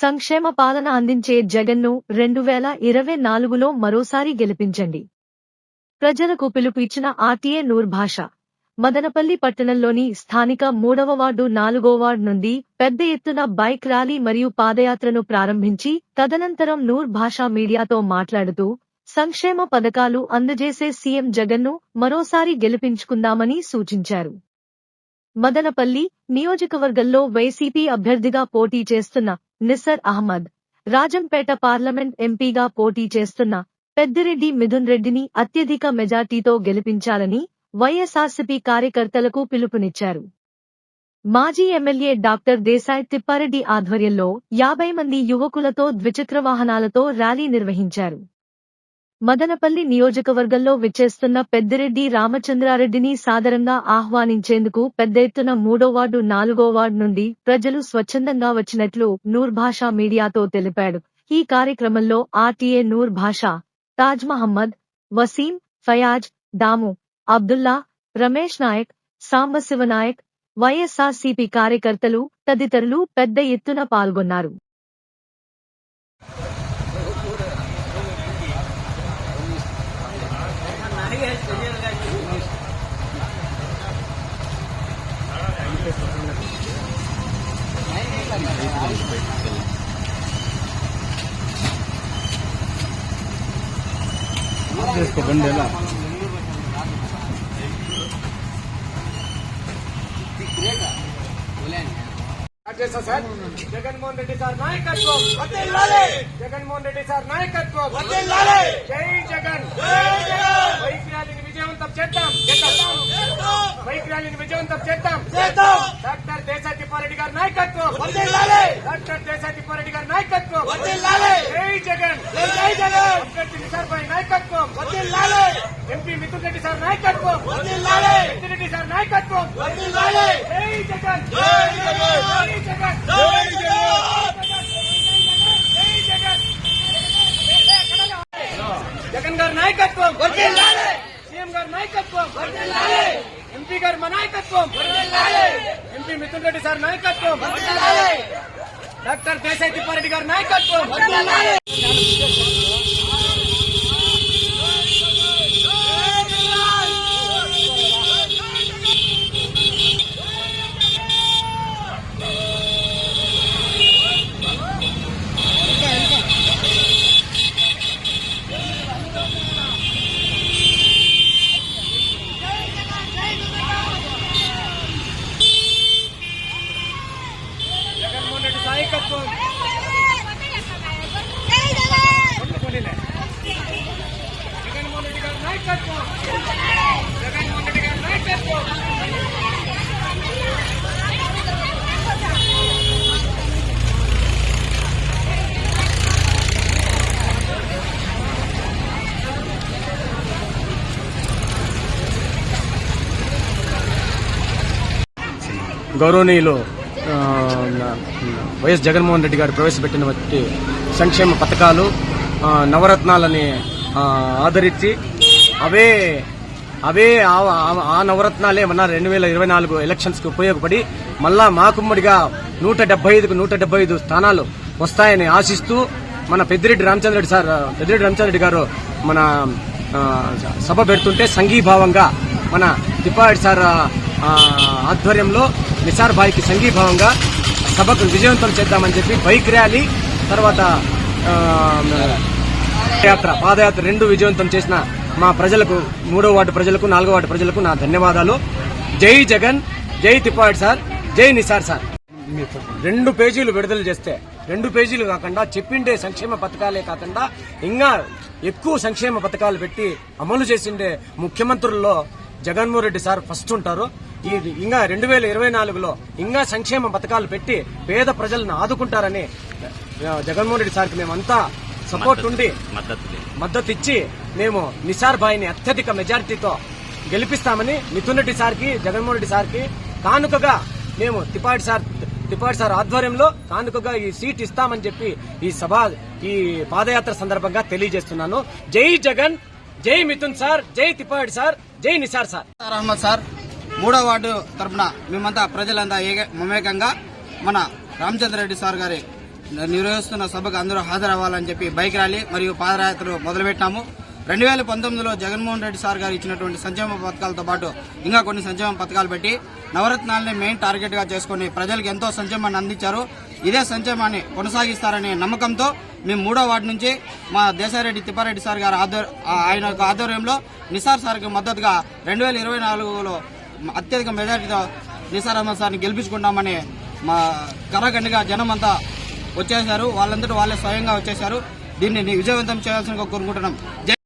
సంక్షేమ పాలన అందించే జగన్ను 2024లో మరోసారి గెలిపించండి. ప్రజలకు పిలుపు ఇచ్చిన ఆర్టీఏ నూర్ భాష. మదనపల్లి పట్టణంలోని స్థానిక 3వ వార్డు 4వ వార్డు నుండి పెద్ద ఎత్తున బైక్ ర్యాలీ మరియు పాదయాత్రను ప్రారంభించి తదనంతరం నూర్ భాష మీడియాతో మాట్లాడుతూ సంక్షేమ పథకాలు అందజేసే సీఎం జగన్ను మరోసారి గెలిపించుకుందామని సూచించారు. మదనపల్లి నియోజకవర్గంలో వైసీపీ అభ్యర్థిగా పోటీ చేస్తున్న నిసర్ అహ్మద్, రాజంపేట పార్లమెంట్ ఎంపీగా పోటీ చేస్తున్న పెద్దిరెడ్డి మిథున్ రెడ్డిని అత్యధిక మెజార్టీతో గెలిపించాలని వైఎస్ఆర్సీపీ కార్యకర్తలకు పిలుపునిచ్చారు. మాజీ ఎమ్మెల్యే డాక్టర్ దేశాయ్ తిప్పారెడ్డి ఆధ్వర్యంలో 50 మంది యువకులతో ద్విచక్ర వాహనాలతో ర్యాలీ నిర్వహించారు. మదనపల్లి నియోజకవర్గంలో విచ్చేస్తున్న పెద్దిరెడ్డి రామచంద్రారెడ్డిని సాదరంగా ఆహ్వానించేందుకు పెద్ద ఎత్తున 3వ వార్డు 4వ వార్డు నుండి ప్రజలు స్వచ్ఛందంగా వచ్చినట్లు నూర్ భాష మీడియాతో తెలిపాడు. ఈ కార్యక్రమంలో ఆర్టీఏ నూర్ భాష, తాజ్ మహమ్మద్, వసీం, ఫయాజ్, దాము, అబ్దుల్లా, రమేష్ నాయక్, సాంబశివనాయక్, వైఎస్ఆర్సీపీ కార్యకర్తలు తదితరులు పెద్ద ఎత్తున పాల్గొన్నారు. జగన్మోహన్ రెడ్డి సార్ నాయకత్వం వర్ధిల్లాలి. జగన్మోహన్ రెడ్డి సార్ నాయకత్వం వర్ధిల్లాలి. జై జగన్. బైక్ ర్యాలీని విజయవంతం చేద్దాం. బైక్ ర్యాలీని విజయవంతం చేద్దాం. డాక్టర్ దేశాయ్ తిప్పారెడ్డి గారి నాయకత్వం వర్ధిల్లాలి. డాక్టర్ దేశాయ్ తిప్పారెడ్డి గారి నాయకత్వం వర్ధిల్లాలి. జై జగన్. జై జగన్. అభ్యర్థి నిసార్ భాయ్ నాయకత్వం వర్ధిల్లాలి. ఎంపీ మిథున్ రెడ్డి సార్ నాయకత్వం వర్ధిల్లాలి. పెద్దిరెడ్డి సార్ నాయకత్వం వర్ధిల్లాలి. జై జగన్. జై జగన్. జై జగన్. జై జగన్. జగన్ గారి నాయకత్వం వర్ధిల్లాలి. సీఎం గారి నాయకత్వం వర్ధిల్లాలి. ఎంపీ గారి మా నాయకత్వం వర్ధిల్లాలి. ఎంపీ మిథున్ రెడ్డి సార్ నాయకత్వం వర్ధిల్లాలి. డాక్టర్ దేశాయ్ తిప్పారెడ్డి గారి నాయకత్వం వర్ధిల్లాలి. జగన్మోహన్ రెడ్డి నాయకత్వం జగన్మోహన్ రెడ్డి గారి నాయకత్వం జగన్మోహన్ రెడ్డి గారి నాయకత్వం గౌరవనీయులు వైఎస్ జగన్మోహన్ రెడ్డి గారు ప్రవేశపెట్టిన సంక్షేమ పథకాలు నవరత్నాలని ఆదరించి అవే ఆ నవరత్నాలే మన 2024 ఎలక్షన్స్ కి ఉపయోగపడి మళ్ళా మాకుమ్మడిగా 175కు 175 స్థానాలు వస్తాయని ఆశిస్తూ మన పెద్దిరెడ్డి రామచంద్రరెడ్డి గారు మన సభ పెడుతుంటే సంఘీభావంగా మన తిప్పారెడ్డి సార్ ఆధ్వర్యంలో నిసార్ భాయ్కి సంఘీభావంగా సభకు విజయవంతం చేద్దామని చెప్పి బైక్ ర్యాలీ తర్వాత పాదయాత్ర రెండు విజయవంతం చేసిన మా ప్రజలకు 3వ వార్డు ప్రజలకు 4వ వార్డు ప్రజలకు నా ధన్యవాదాలు. జై జగన్, జై తిప్పారెడ్డి సార్, జై నిసార్ సార్. 2 పేజీలు విడుదల చేస్తే 2 పేజీలు కాకుండా చెప్పిండే సంక్షేమ పథకాలే కాకుండా ఇంకా ఎక్కువ సంక్షేమ పథకాలు పెట్టి అమలు చేసిండే ముఖ్యమంత్రుల్లో జగన్మోహన్ రెడ్డి సార్ ఫస్ట్ ఉంటారు. ఇంకా 2024లో ఇంకా సంక్షేమ పథకాలు పెట్టి పేద ప్రజలను ఆదుకుంటారని జగన్మోహన్ రెడ్డి సార్కి మేమంతా సపోర్ట్ ఉండి మద్దతు ఇచ్చి మేము నిసార్ భాయ్ని అత్యధిక మెజారిటీతో గెలిపిస్తామని మిథున్ రెడ్డి సార్కి జగన్మోహన్ రెడ్డి సార్కి కానుకగా మేము తిప్పారెడ్డి సార్ ఆధ్వర్యంలో కానుకగా ఈ సీట్ ఇస్తామని చెప్పి ఈ పాదయాత్ర సందర్భంగా తెలియజేస్తున్నాను. జై జగన్, జై మిథున్ సార్, జై తిప్పారెడ్డి సార్, జై నిసార్ సార్. అహ్మద్ సార్ 3వ వార్డు తరఫున మేమంతా ప్రజలంతా మమేకంగా మన రామచంద్రారెడ్డి సార్ గారి నిర్వహిస్తున్న సభకు అందరూ హాజరవ్వాలని చెప్పి బైక్ ర్యాలీ మరియు పాదయాత్రలు మొదలుపెట్టాము. 2019లో జగన్మోహన్ రెడ్డి సార్ గారు ఇచ్చినటువంటి సంక్షేమ పథకాలతో పాటు ఇంకా కొన్ని సంక్షేమ పథకాలు పెట్టి నవరత్నాలని మెయిన్ టార్గెట్ గా చేసుకుని ప్రజలకు ఎంతో సంక్షేమాన్ని అందించారు. ఇదే సంక్షేమాన్ని కొనసాగిస్తారనే నమ్మకంతో మేము 3వ వార్డు నుంచి మా దేశారెడ్డి తిప్పారెడ్డి సార్ గారు ఆయన యొక్క ఆధ్వర్యంలో నిసార్ సార్కి మద్దతుగా 2024లో అత్యధిక మెజారిటీతో నిసార్ అహ్మద్ సార్ని గెలిపించుకుంటామని మా కరాఖండిగా జనం అంతా వచ్చేశారు. వాళ్ళంతటా వాళ్ళే స్వయంగా వచ్చేశారు. దీన్ని విజయవంతం చేయాల్సిందిగా కోరుకుంటున్నాం.